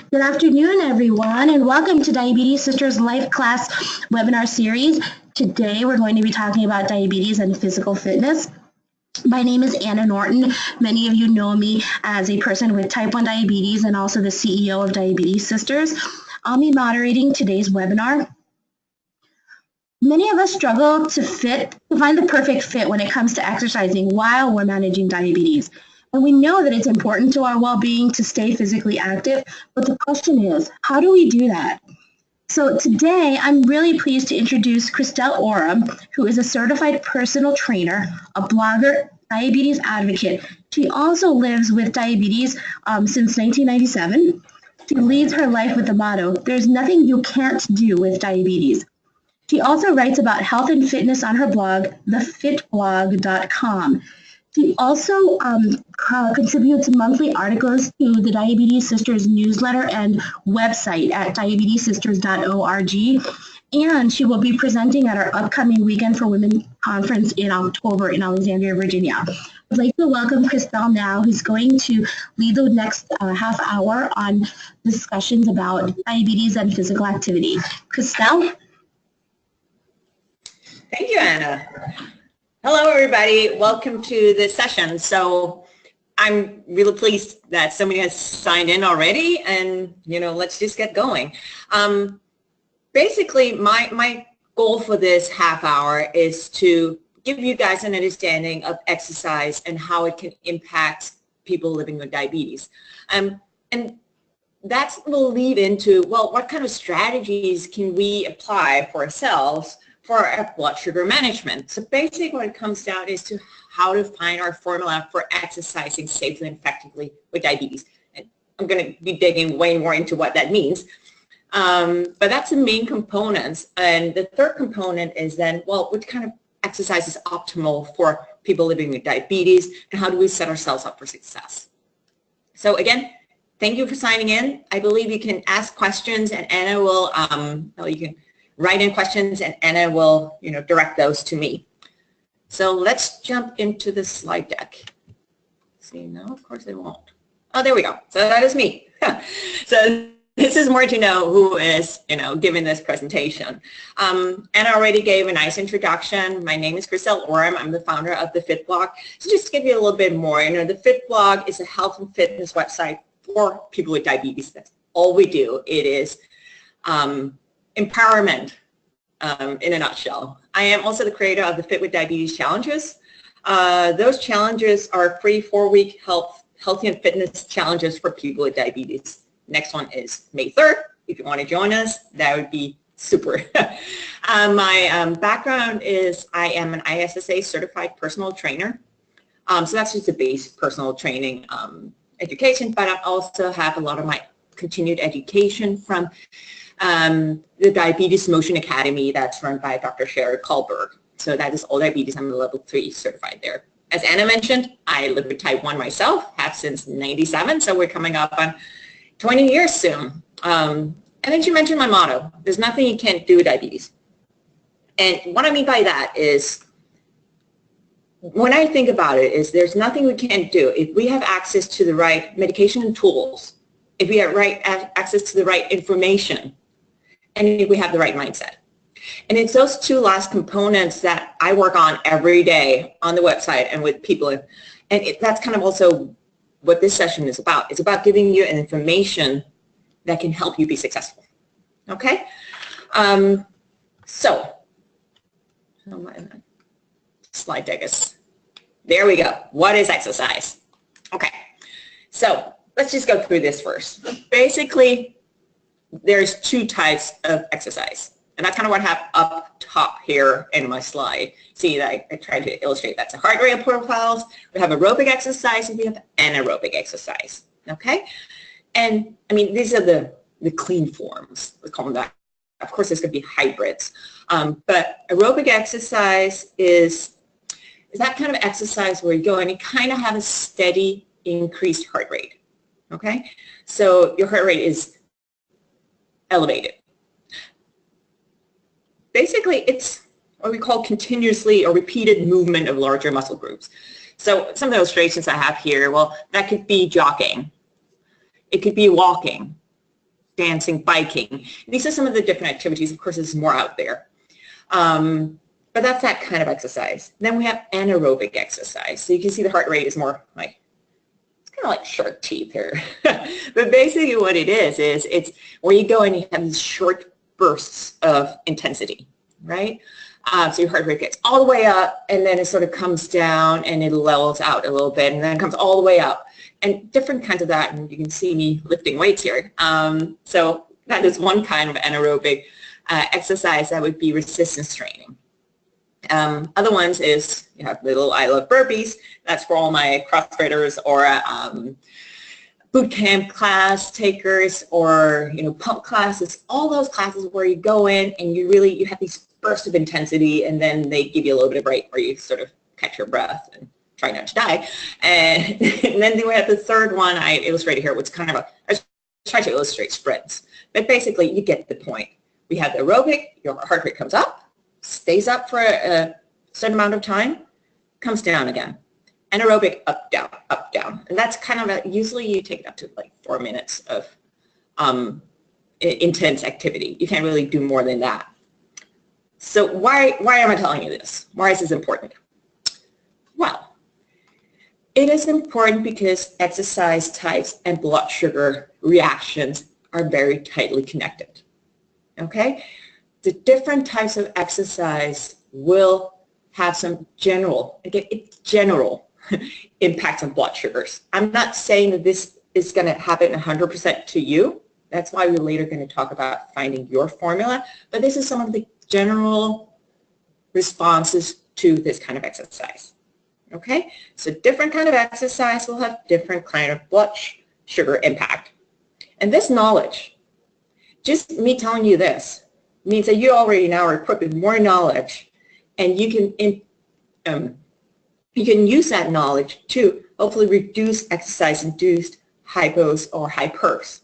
Good afternoon, everyone, and welcome to Diabetes Sisters Life Class webinar series. Today, we're going to be talking about diabetes and physical fitness. My name is Anna Norton. Many of you know me as a person with type 1 diabetes and also the CEO of Diabetes Sisters. I'll be moderating today's webinar. Many of us struggle to find the perfect fit when it comes to exercising while we're managing diabetes. And we know that it's important to our well-being to stay physically active, but the question is, how do we do that? So today, I'm really pleased to introduce Christel Oerum, who is a certified personal trainer, a blogger, diabetes advocate. She also lives with diabetes since 1997. She leads her life with the motto, "There's nothing you can't do with diabetes." She also writes about health and fitness on her blog, thefitblog.com. She also contributes monthly articles to the Diabetes Sisters newsletter and website at diabetessisters.org. And she will be presenting at our upcoming Weekend for Women conference in October in Alexandria, Virginia. I'd like to welcome Christel now, who's going to lead the next half hour on discussions about diabetes and physical activity. Christel? Thank you, Anna. Hello, everybody. Welcome to this session. So I'm really pleased that somebody has signed in already, and let's just get going. Basically, my goal for this half hour is to give you guys an understanding of exercise and how it can impact people living with diabetes. And that will lead into, well, what kind of strategies can we apply for ourselves for our blood sugar management? So basically what it comes down is to how to find our formula for exercising safely and effectively with diabetes. And I'm going to be digging way more into what that means. But that's the main components. And the third component is then, well, what kind of exercise is optimal for people living with diabetes, and how do we set ourselves up for success? So again, thank you for signing in. I believe you can ask questions, and Anna will, you can write in questions, and Anna will, direct those to me. So let's jump into the slide deck. See, no, of course it won't. Oh, there we go. So that is me. So this is more to know who is, giving this presentation. Anna already gave a nice introduction. My name is Christel Orem. I'm the founder of the Fit Blog. So just to give you a little bit more, the Fit Blog is a health and fitness website for people with diabetes. That's all we do. It is empowerment in a nutshell. I am also the creator of the Fit with Diabetes challenges. Those challenges are free 4-week healthy and fitness challenges for people with diabetes. Next one is May 3rd. If you want to join us, that would be super. My background is I am an ISSA certified personal trainer. So that's just a basic personal training education, but I also have a lot of my continued education from the Diabetes Motion Academy that's run by Dr. Sherry Kahlberg. So that is all diabetes. I'm a level 3 certified there. As Anna mentioned, I live with type 1 myself, have since 97, so we're coming up on 20 years soon. And then she mentioned my motto, there's nothing you can't do with diabetes. And what I mean by that is, when I think about it, is there's nothing we can't do. If we have access to the right medication and tools, if we have access to the right information, and if we have the right mindset. And it's those two last components that I work on every day on the website and with people. And that's kind of also what this session is about. It's about giving you an information that can help you be successful. Okay? So, slide deck is, there we go. What is exercise? Okay. So, let's just go through this first. Basically, there's 2 types of exercise. And that's kind of what I have up top here in my slide. See, I tried to illustrate that's a heart rate profiles. We have aerobic exercise and we have anaerobic exercise. Okay? And I mean, these are the clean forms. We call them that. Of course, there's going to be hybrids. But aerobic exercise is that kind of exercise where you go and you kind of have a steady increased heart rate. Okay? So your heart rate is elevated. Basically, it's what we call continuously or repeated movement of larger muscle groups. So some of the illustrations I have here, well, that could be jogging. It could be walking. dancing, biking. These are some of the different activities. Of course, there's more out there. But that's that kind of exercise. Then we have anaerobic exercise. So you can see the heart rate is more like, it's kind of like shark teeth here. But basically what it is it's where you go and you have these short bursts of intensity, right? So your heart rate gets all the way up, and then it sort of comes down and it levels out a little bit, and then it comes all the way up. And different kinds of that, and you can see me lifting weights here. So that is one kind of anaerobic exercise that would be resistance training. Other ones is, you have little I love burpees. That's for all my CrossFitters or boot camp class takers, or pump classes. All those classes where you go in and you have these bursts of intensity, and then they give you a little bit of break where you sort of catch your breath and try not to die. And then we have the third one I illustrated here, which is kind of I try to illustrate sprints. But basically, you get the point. We have the aerobic, your heart rate comes up, stays up for a certain amount of time, comes down again. Anaerobic, up, down. And that's kind of usually you take it up to like 4 minutes of intense activity. You can't really do more than that. So why am I telling you this? Why is this important? Well, it is important because exercise types and blood sugar reactions are very tightly connected. Okay? The different types of exercise will have some general impacts on blood sugars. I'm not saying that this is going to happen 100% to you. That's why we're later going to talk about finding your formula. But this is some of the general responses to this kind of exercise. Okay? So different kind of exercise will have different kind of blood sugar impact. And this knowledge, just me telling you this, means that you already now are equipped with more knowledge, and you can use that knowledge to hopefully reduce exercise-induced hypos or hypers.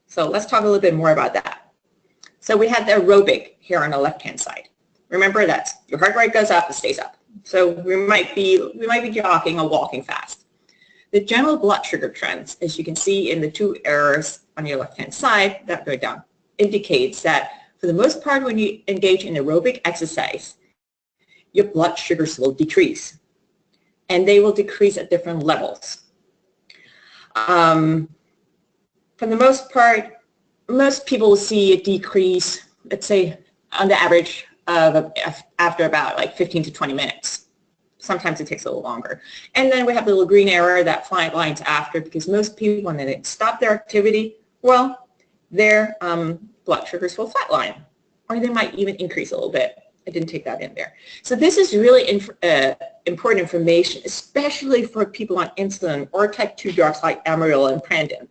So let's talk a little bit more about that. So we have the aerobic here on the left-hand side. Remember that your heart rate goes up, it stays up. So we might be jogging or walking fast. The general blood sugar trends, as you can see in the two arrows on your left-hand side that go down, indicates that for the most part, when you engage in aerobic exercise, your blood sugars will decrease, and they will decrease at different levels. For the most part, most people will see a decrease, let's say, on the average of after about like 15 to 20 minutes. Sometimes it takes a little longer. And then we have the little green arrow that flatlines after, because most people, when they stop their activity, well, their blood sugars will flatline, or they might even increase a little bit. I didn't take that in there. So this is really important information, especially for people on insulin or type 2 drugs like Amaryl and Prandin,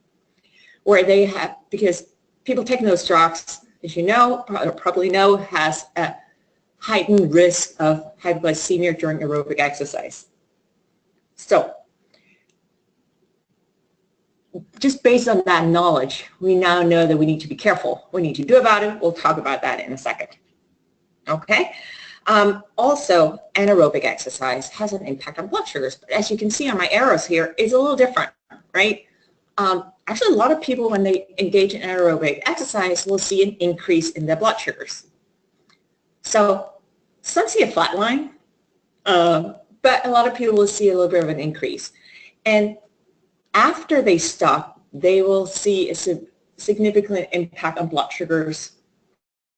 where they have, because people taking those drugs, as you know, or probably know, has a heightened risk of hypoglycemia during aerobic exercise. So just based on that knowledge, we now know that we need to be careful. What we need to do about it, we'll talk about that in a second. Okay? Also, anaerobic exercise has an impact on blood sugars. But as you can see on my arrows here, it's a little different, right? Actually, a lot of people, when they engage in anaerobic exercise, will see an increase in their blood sugars. So some see a flat line, but a lot of people will see a little bit of an increase. And after they stop, they will see a significant impact on blood sugars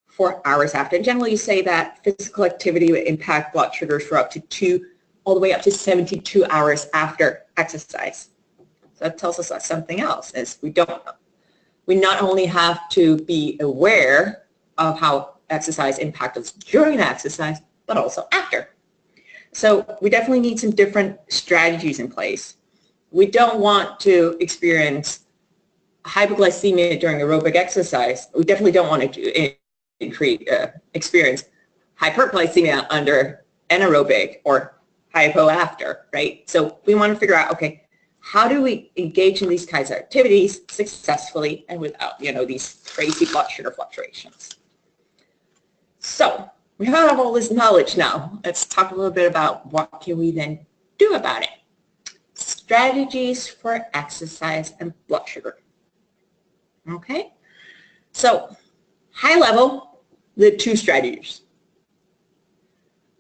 4 hours after. And generally, you say that physical activity would impact blood sugars for up to all the way up to 72 hours after exercise. So that tells us something else, is we not only have to be aware of how exercise impacts us during the exercise, but also after. So we definitely need some different strategies in place. We don't want to experience hypoglycemia during aerobic exercise. We definitely don't want to experience hyperglycemia under anaerobic or hypo after, right? So we want to figure out, okay, how do we engage in these kinds of activities successfully and without, these crazy blood sugar fluctuations? So we have all this knowledge now. Let's talk a little bit about what can we then do about it. Strategies for exercise and blood sugar. Okay? So high level, the two strategies.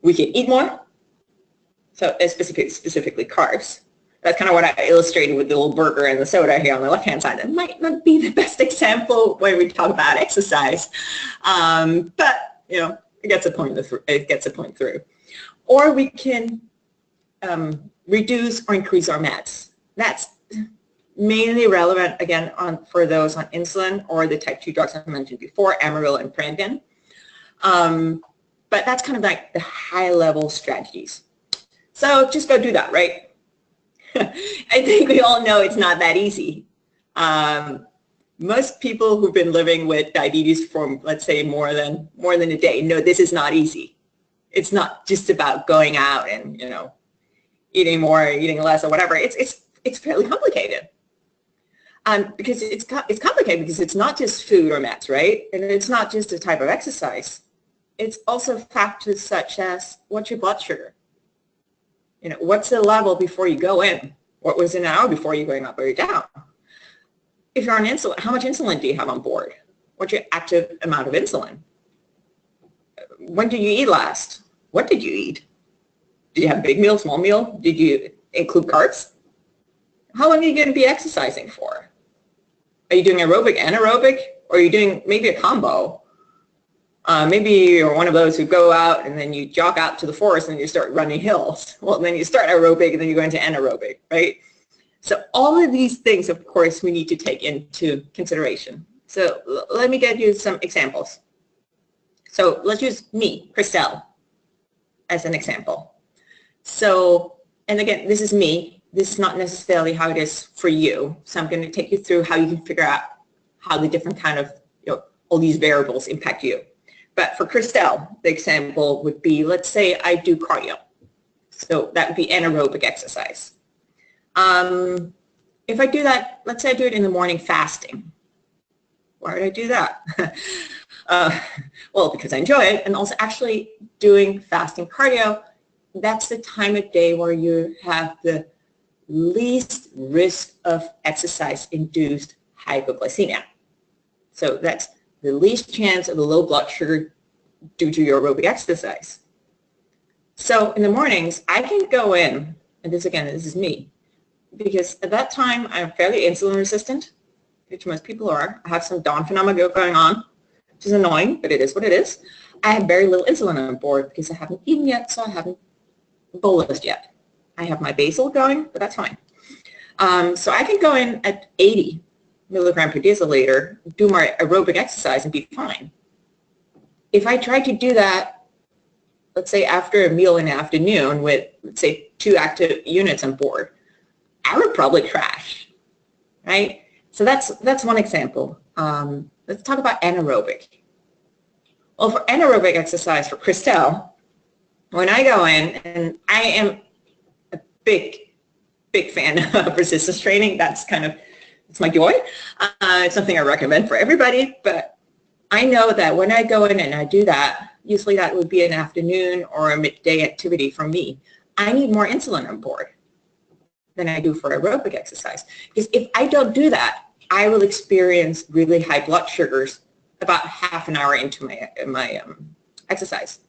We can eat more, so specifically carbs. That's kind of what I illustrated with the little burger and the soda here on the left-hand side. That might not be the best example when we talk about exercise, but you know, it gets a point through. Or we can reduce or increase our meds. That's mainly relevant again for those on insulin or the type 2 drugs I mentioned before, Amaryl and Prandian. But that's kind of like the high-level strategies. So just go do that, right? I think we all know it's not that easy. Most people who've been living with diabetes for, let's say, more than a day know this is not easy. It's not just about going out and, you know, eating more, eating less, or whatever. It's fairly complicated. Because it's complicated because it's not just food or meds, right? And it's not just a type of exercise. It's also factors such as what's your blood sugar? You know, what's the level before you go in? What was in an hour before you're going up or down? If you're on insulin, how much insulin do you have on board? What's your active amount of insulin? When did you eat last? What did you eat? Did you have big meal, small meal? Did you include carbs? How long are you going to be exercising for? Are you doing aerobic, anaerobic, or are you doing maybe a combo? Maybe you're one of those who go out and then you jog out to the forest and you start running hills. Well, then you start aerobic and then you go into anaerobic, right? So all of these things, of course, we need to take into consideration. So let me get you some examples. So let's use me, Christel, as an example. So, and again, this is me. This is not necessarily how it is for you. So I'm going to take you through how you can figure out how the different kind of, you know, all these variables impact you. But for Christel, the example would be, let's say I do cardio. So that would be anaerobic exercise. If I do that, let's say I do it in the morning fasting. Why would I do that? Well, because I enjoy it, and also actually doing fasting cardio, that's the time of day where you have the least risk of exercise-induced hypoglycemia. So that's the least chance of a low blood sugar due to your aerobic exercise. So in the mornings, I can go in, and this is me, because at that time I'm fairly insulin resistant, which most people are. I have some dawn phenomena going on, which is annoying, but it is what it is. I have very little insulin on board because I haven't eaten yet, so I haven't bolused yet. I have my basal going, but that's fine. So I can go in at 80 milligram per deciliter, do my aerobic exercise and be fine. If I try to do that, let's say after a meal in the afternoon with, let's say, 2 active units on board, I would probably crash, right? So that's one example. Let's talk about anaerobic. Well, for anaerobic exercise for Christel, when I go in, and I am a big fan of resistance training. It's my joy. It's something I recommend for everybody, but I know that when I go in and I do that, usually that would be an afternoon or a midday activity for me. I need more insulin on board than I do for aerobic exercise. Because if I don't do that, I will experience really high blood sugars about half an hour into my exercise,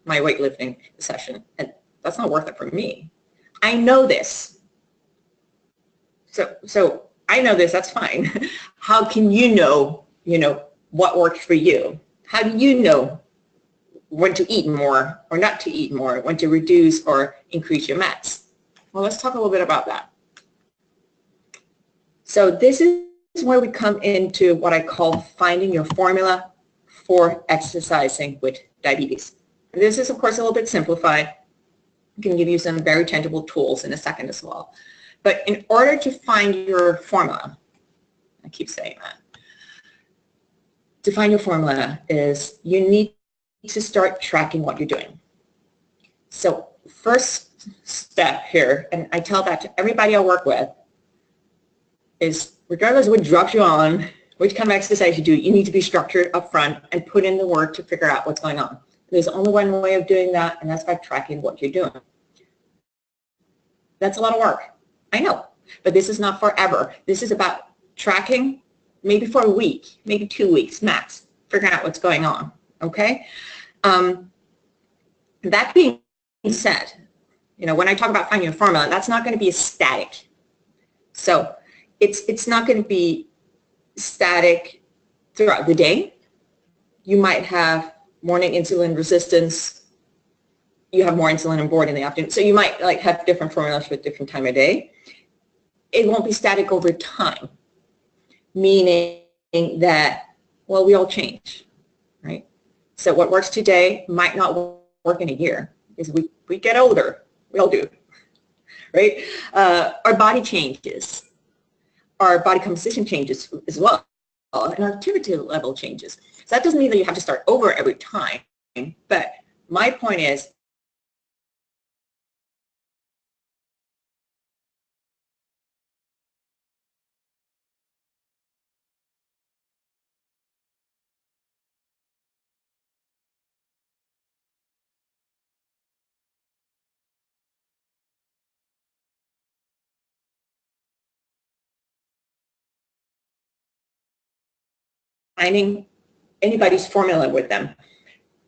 my weightlifting session, and that's not worth it for me. I know this. So I know this, that's fine. How can you know, what works for you? How do you know when to eat more or not to eat more, when to reduce or increase your meds? Well, let's talk a little bit about that. So this is where we come into what I call finding your formula for exercising with diabetes. And this is, of course, a little bit simplified. I can give you some very tangible tools in a second as well. But in order to find your formula, I keep saying that, to find your formula is you need to start tracking what you're doing. So first step here, and I tell that to everybody I work with, is regardless of what drugs you're on, which kind of exercise you do, you need to be structured up front and put in the work to figure out what's going on. There's only one way of doing that, and that's by tracking what you're doing. That's a lot of work. I know, but this is not forever. This is about tracking maybe for a week, maybe 2 weeks max, figuring out what's going on, okay? That being said, when I talk about finding a formula, that's not going to be static. So it's not going to be static throughout the day. You might have morning insulin resistance. You have more insulin on board in the afternoon. So you might have different formulas for different time of day. It won't be static over time, meaning that, well, we all change, right? So what works today might not work in a year, because we get older. We all do, right? Our body changes. Our body composition changes as well, and our activity level changes. So that doesn't mean that you have to start over every time, but my point is, finding anybody's formula with them.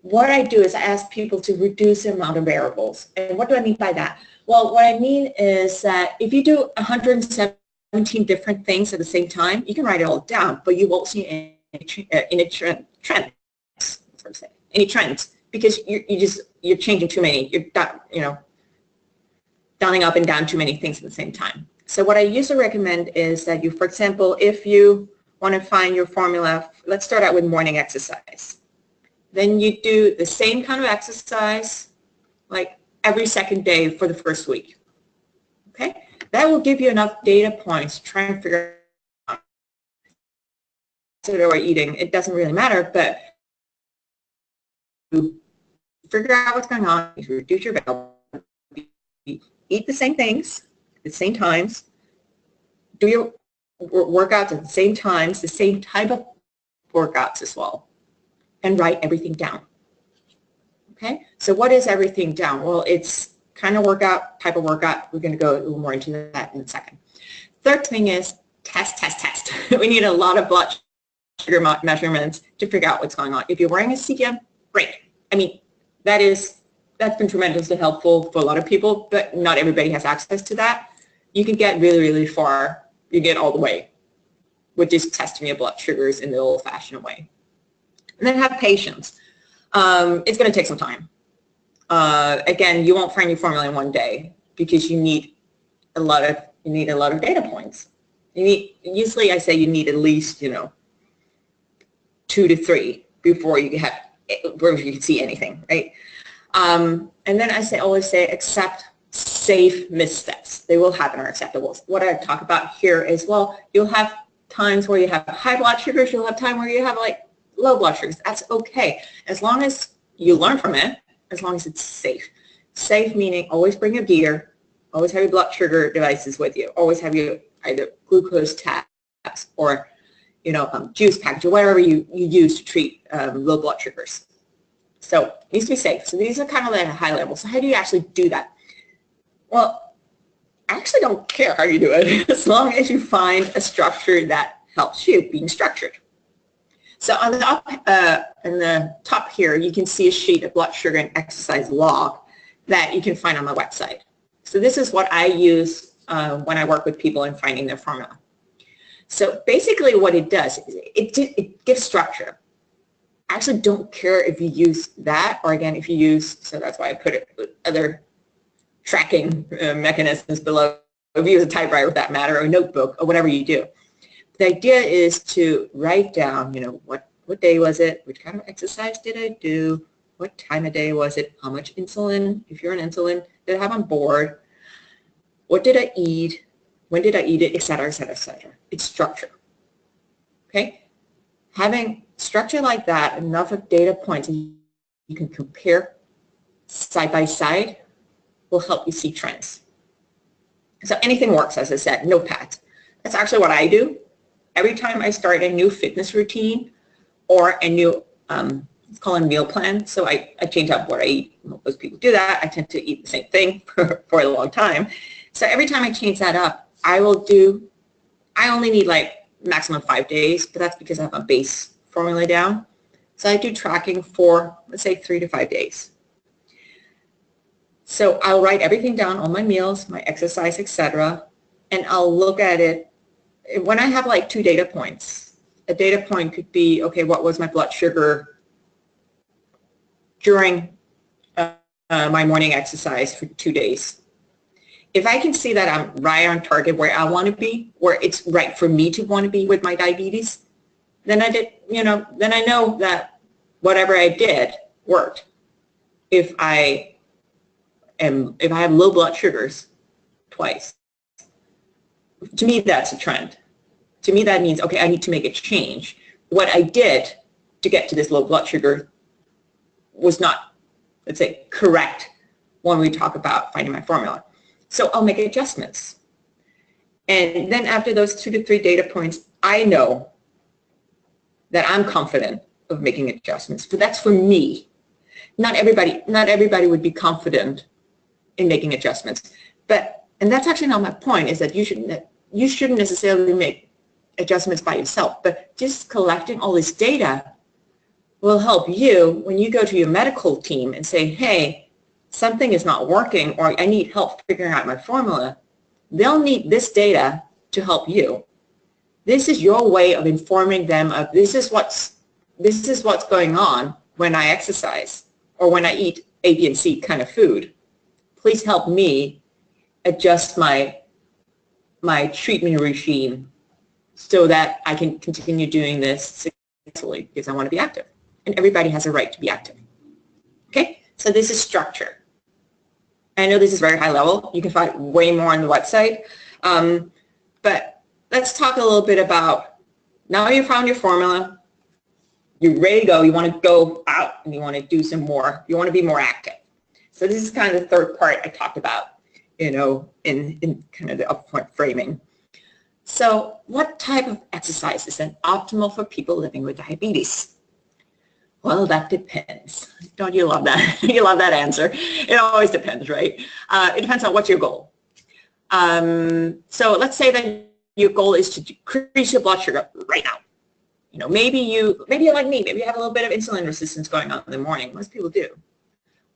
What I do is I ask people to reduce the amount of variables. And what do I mean by that? Well, what I mean is that if you do 117 different things at the same time, you can write it all down, but you won't see any trends, because you're changing too many. You're dialing up and down too many things at the same time. So what I usually recommend is that you, for example, if you want to find your formula, let's start out with morning exercise. Then you do the same kind of exercise like every second day for the first week. Okay? That will give you enough data points to try and figure out what we're eating. It doesn't really matter, but you figure out what's going on, you reduce your value, eat the same things at the same times, do your workouts at the same times, the same type of workouts as well, and write everything down. Okay, so what is everything down? Well, it's kind of workout, type of workout. We're going to go a little more into that in a second. Third thing is test. We need a lot of blood sugar measurements to figure out what's going on. If you're wearing a CGM, great. I mean, that's been tremendously helpful for a lot of people, but not everybody has access to that. You can get really, really far. You get all the way with just testing your blood sugars in the old-fashioned way. And then have patience. It's going to take some time. Again, you won't find your formula in one day because you need a lot of data points. Usually I say you need at least 2 to 3 before you can see anything, right? And then always say accept safe missteps. They will happen, or acceptable. What I talk about here as well, you'll have times where you have high blood sugars, you'll have time where you have low blood sugars. That's okay, as long as you learn from it, as long as it's safe. Safe meaning always bring your gear, always have your blood sugar devices with you, always have your either glucose tabs or juice package or whatever you use to treat low blood sugars. So it needs to be safe. So these are kind of at a high level. So how do you actually do that? Well, I actually don't care how you do it as long as you find a structure that helps you being structured. So on the top here, you can see a sheet of blood sugar and exercise log that you can find on my website. So this is what I use when I work with people in finding their formula. So basically what it does is it gives structure. I actually don't care if you use that, or again, if you use, so that's why I put it with other tracking mechanisms below. If you use a typewriter, for that matter, or a notebook, or whatever you do. The idea is to write down, what day was it, which kind of exercise did I do, what time of day was it, how much insulin, if you're on insulin, did I have on board, what did I eat, when did I eat it, et cetera, et cetera, et cetera. It's structure. Okay? Having structure like that, enough of data points you can compare side by side will help you see trends. So anything works, as I said, notepads. That's actually what I do. Every time I start a new fitness routine or a new, it's called a meal plan, so I change up what I eat. Most people do that. I tend to eat the same thing for a long time. So every time I change that up, I only need maximum 5 days, but that's because I have a base formula down. So I do tracking for, let's say, 3 to 5 days. So I'll write everything down, all my meals, my exercise, etc., and I'll look at it when I have like 2 data points. A data point could be, okay, what was my blood sugar during my morning exercise for 2 days? If I can see that I'm right on target where I want to be, where it's right for me to want to be with my diabetes, then then I know that whatever I did worked. If I have low blood sugars twice, to me that's a trend. To me that means, okay, I need to make a change. What I did to get to this low blood sugar was not, let's say, correct when we talk about finding my formula. So I'll make adjustments. And then after those 2 to 3 data points, I know that I'm confident of making adjustments. But that's for me. Not everybody would be confident in making adjustments. And that's actually not my point, is that you shouldn't necessarily make adjustments by yourself. But just collecting all this data will help you when you go to your medical team and say, hey, something is not working, or I need help figuring out my formula. They'll need this data to help you. This is your way of informing them of this is what's going on when I exercise or when I eat A, B, and C kind of food. Please help me adjust my treatment regime so that I can continue doing this successfully, because I want to be active. And everybody has a right to be active. Okay? So this is structure. I know this is very high level. You can find way more on the website. But let's talk a little bit about, now you found your formula, you're ready to go, you want to go out and you want to do some more, you want to be more active. So this is kind of the third part I talked about, in kind of the upfront framing. So what type of exercise is then optimal for people living with diabetes? Well, that depends. Don't you love that? You love that answer. It always depends, right? It depends on what's your goal. So let's say that your goal is to decrease your blood sugar right now. Maybe you're like me. Maybe you have a little bit of insulin resistance going on in the morning. Most people do.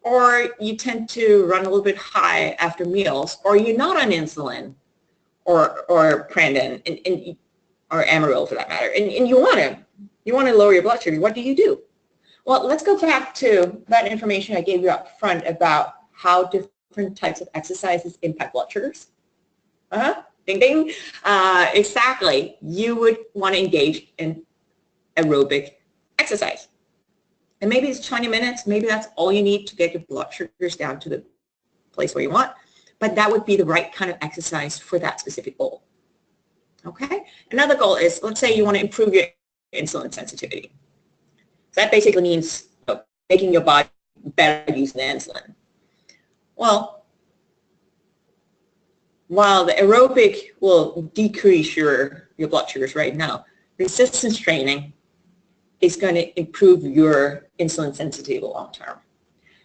Or you tend to run a little bit high after meals, or you're not on insulin or Prandin or Amaryl for that matter, and you want to lower your blood sugar. What do? Well, let's go back to that information I gave you up front about how different types of exercises impact blood sugars. Ding, ding. Exactly. You would want to engage in aerobic exercise. And maybe it's 20 minutes. Maybe that's all you need to get your blood sugars down to the place where you want. But that would be the right kind of exercise for that specific goal. Okay? Another goal is, let's say you want to improve your insulin sensitivity. So that basically means making your body better using the insulin. Well, while the aerobic will decrease your blood sugars right now, resistance training is going to improve your insulin sensitivity long term.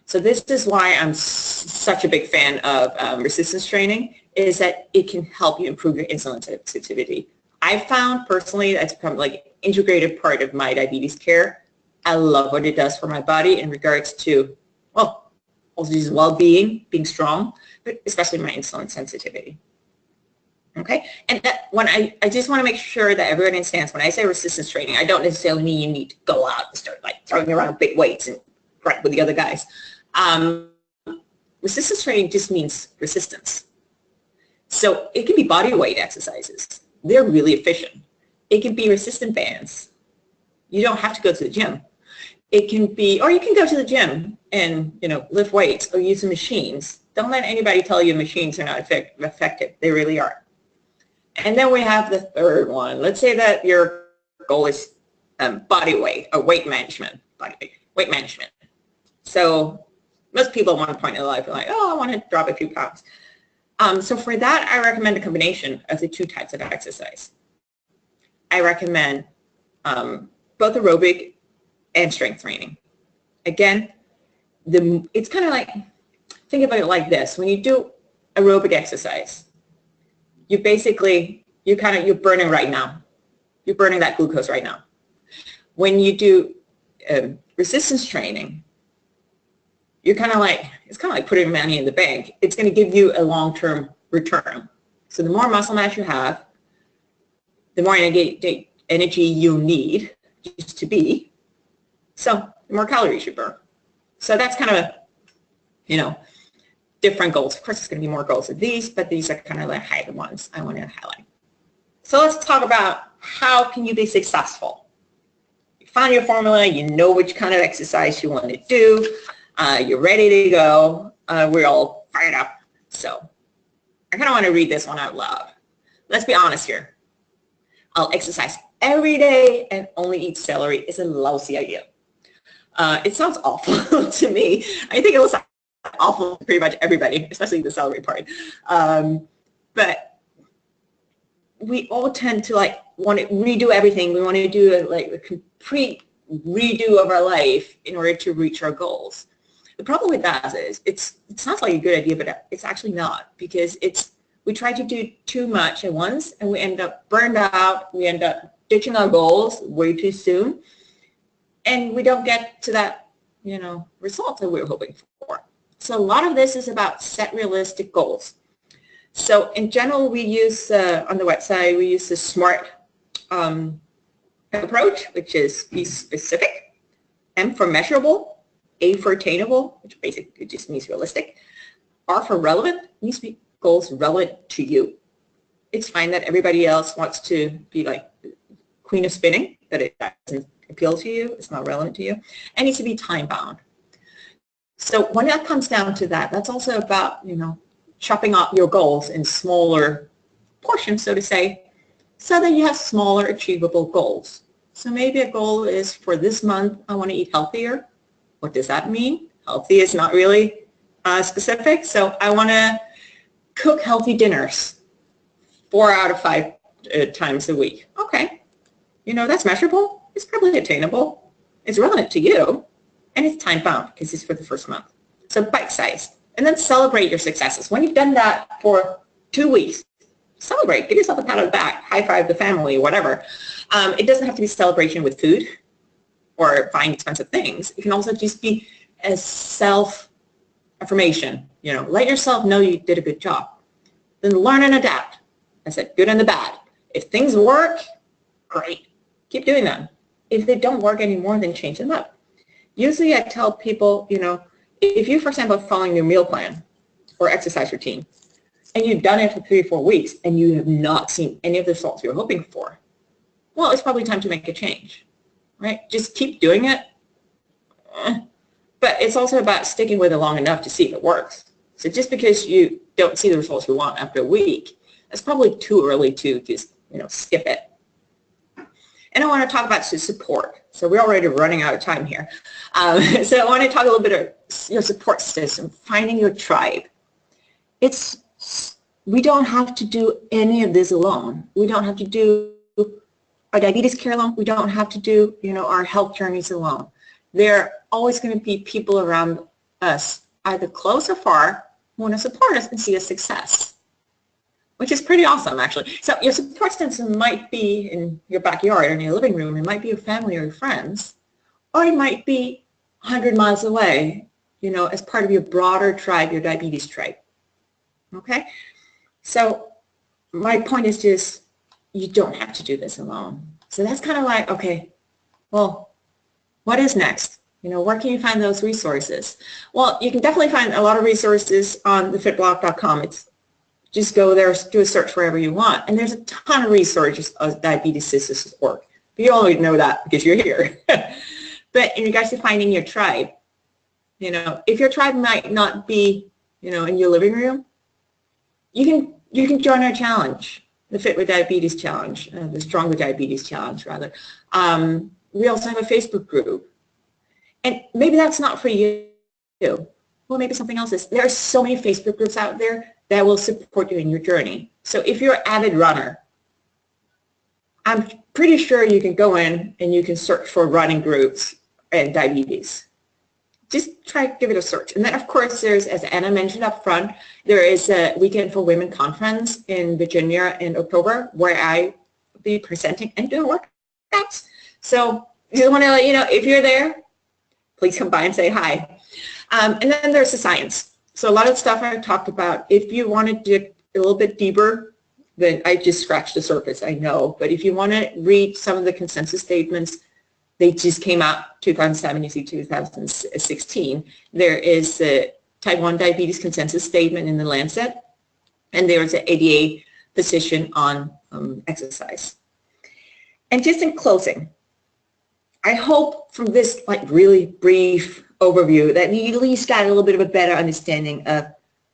So this is why I'm such a big fan of resistance training, is that it can help you improve your insulin sensitivity. I found personally that's become like an integrated part of my diabetes care. I love what it does for my body in regards to, well, also just well-being, being strong, but especially my insulin sensitivity. Okay, and that when I just want to make sure that everyone understands, when I say resistance training, I don't necessarily mean you need to go out and start like throwing around big weights and right with the other guys. Resistance training just means resistance. So it can be body weight exercises. They're really efficient. It can be resistant bands. You don't have to go to the gym. It can be, or you can go to the gym and, lift weights or use the machines. Don't let anybody tell you machines are not effective. They really are. And then we have the third one. Let's say that your goal is body weight or weight management. Weight management. So most people at one point in their life are like, oh, I want to drop a few pounds. So for that, I recommend a combination of the 2 types of exercise. I recommend both aerobic and strength training. Again, it's kind of like, think about it like this. When you do aerobic exercise, you're burning right now. you're burning that glucose right now. When you do resistance training, you're kind of like, it's kind of like putting money in the bank. It's going to give you a long-term return. So the more muscle mass you have, the more energy you need just to be, so the more calories you burn. So that's kind of a, you know, different goals. Of course, there's going to be more goals of these, but these are kind of the higher ones I want to highlight. So let's talk about how can you be successful. You found your formula, you know which kind of exercise you want to do, you're ready to go, we're all fired up. So I kind of want to read this one out loud. Let's be honest here. I'll exercise every day and only eat celery is a lousy idea. It sounds awful to me. I think it was awful to pretty much everybody, especially the celery part. But we all tend to like want to redo everything. We want to do like a complete redo of our life in order to reach our goals. The problem with that is it sounds like a good idea, but it's actually not, because we try to do too much at once and we end up burned out. We end up ditching our goals way too soon, and we don't get to that, you know, result that we're hoping for. So a lot of this is about set realistic goals. So in general, we use on the website, we use the SMART approach, which is be specific, M for measurable, A for attainable, which basically just means realistic, R for relevant, means to be goals relevant to you. It's fine that everybody else wants to be like queen of spinning, that it doesn't appeal to you, it's not relevant to you, and it needs to be time bound. So when that comes down to that, that's also about, you know, chopping up your goals in smaller portions, so to say, so that you have smaller achievable goals. So maybe a goal is for this month, I want to eat healthier. What does that mean? Healthy is not really specific. So I want to cook healthy dinners 4 out of 5 times a week. Okay. You know, that's measurable. It's probably attainable. It's relevant to you. And it's time bound because it's for the first month. So bite-sized. And then celebrate your successes. When you've done that for 2 weeks, celebrate. Give yourself a pat on the back. High five the family, whatever. It doesn't have to be celebration with food or buying expensive things. It can also just be a self-affirmation. You know, let yourself know you did a good job. Then learn and adapt. I said good and the bad. If things work, great. Keep doing them. If they don't work anymore, then change them up. Usually I tell people, you know, if you, for example, are following your meal plan or exercise routine, and you've done it for 3 or 4 weeks, and you have not seen any of the results you're hoping for, well, it's probably time to make a change, right? Just keep doing it. But it's also about sticking with it long enough to see if it works. So just because you don't see the results you want after a week, it's probably too early to just, you know, skip it. And I want to talk about support. So we're already running out of time here. So I want to talk a little bit of your support system, finding your tribe. We don't have to do any of this alone. We don't have to do our diabetes care alone. We don't have to do, you know, our health journeys alone. There are always going to be people around us, either close or far, who want to support us and see a success, which is pretty awesome, actually. So your support system might be in your backyard or in your living room. It might be your family or your friends, or it might be 100 miles away, you know, as part of your broader tribe, your diabetes tribe. Okay? So my point is just, you don't have to do this alone. So that's kind of like, okay, well, what is next? You know, where can you find those resources? Well, you can definitely find a lot of resources on thefitblog.com. Just go there, do a search wherever you want. And there's a ton of resources of Diabetes Sisters work. You already know that because you're here. But in regards to finding your tribe, you know, if your tribe might not be, you know, in your living room, you can join our challenge, the Fit with Diabetes challenge, the Strong with Diabetes challenge, rather. We also have a Facebook group. And maybe that's not for you. Well, maybe something else is. There are so many Facebook groups out there that will support you in your journey. So if you're an avid runner, I'm pretty sure you can go in and you can search for running groups and diabetes. Just try to give it a search. And then, of course, there's, as Anna mentioned up front, there is a Weekend for Women conference in Virginia in October where I be presenting and doing workouts. So you want to let you know, if you're there, please come by and say hi. And then there's the science. So a lot of stuff I've talked about, if you want to dig a little bit deeper, then I just scratched the surface, I know. But if you want to read some of the consensus statements, they just came out 2017, 2016. There is the type 1 diabetes consensus statement in the Lancet, and there is an ADA position on exercise. And just in closing, I hope from this really brief overview that you at least got a little bit of a better understanding of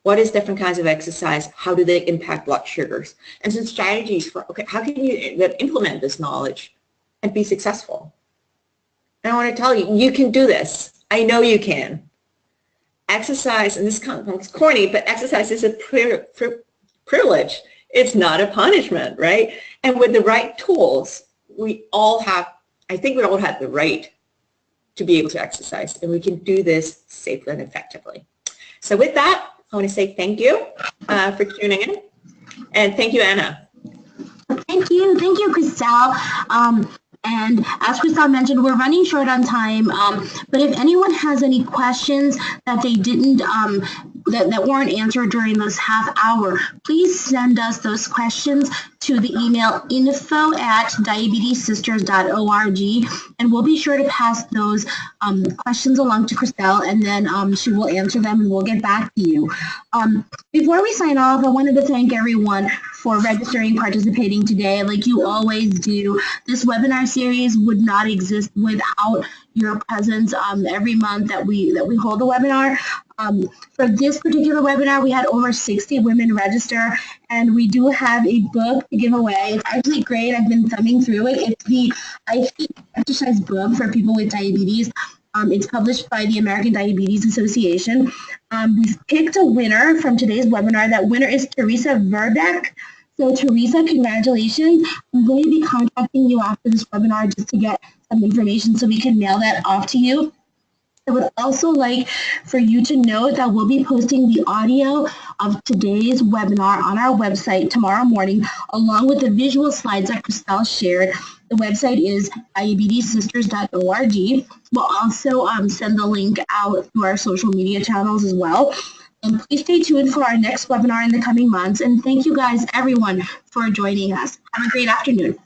what is different kinds of exercise, how do they impact blood sugars, and some strategies for, okay, how can you implement this knowledge and be successful? And I want to tell you, you can do this. I know you can. Exercise, and this sounds corny, but exercise is a privilege. It's not a punishment, right? And with the right tools, I think we all have the right to be able to exercise, and we can do this safely and effectively. So with that, I want to say thank you for tuning in, and thank you, Anna. Thank you, Christel. And as Christel mentioned, we're running short on time, but if anyone has any questions that they didn't, that weren't answered during this half hour, please send us those questions to the email info@diabetessisters.org, and we'll be sure to pass those questions along to Christel, and then she will answer them and we'll get back to you. Before we sign off, I wanted to thank everyone for registering, participating today. Like you always do, this webinar series would not exist without your presence every month that we hold a webinar. For this particular webinar, we had over 60 women register, and we do have a book to give away. It's actually great. I've been thumbing through it. It's the Aerobic Exercise book for people with diabetes. It's published by the American Diabetes Association. We've picked a winner from today's webinar. That winner is Teresa Verbeck. So Teresa, congratulations. I'm going to be contacting you after this webinar just to get some information so we can mail that off to you. I would also like for you to know that we'll be posting the audio of today's webinar on our website tomorrow morning, along with the visual slides that Christel shared. The website is diabetessisters.org. We'll also send the link out to our social media channels as well. And please stay tuned for our next webinar in the coming months. And thank you guys, everyone, for joining us. Have a great afternoon.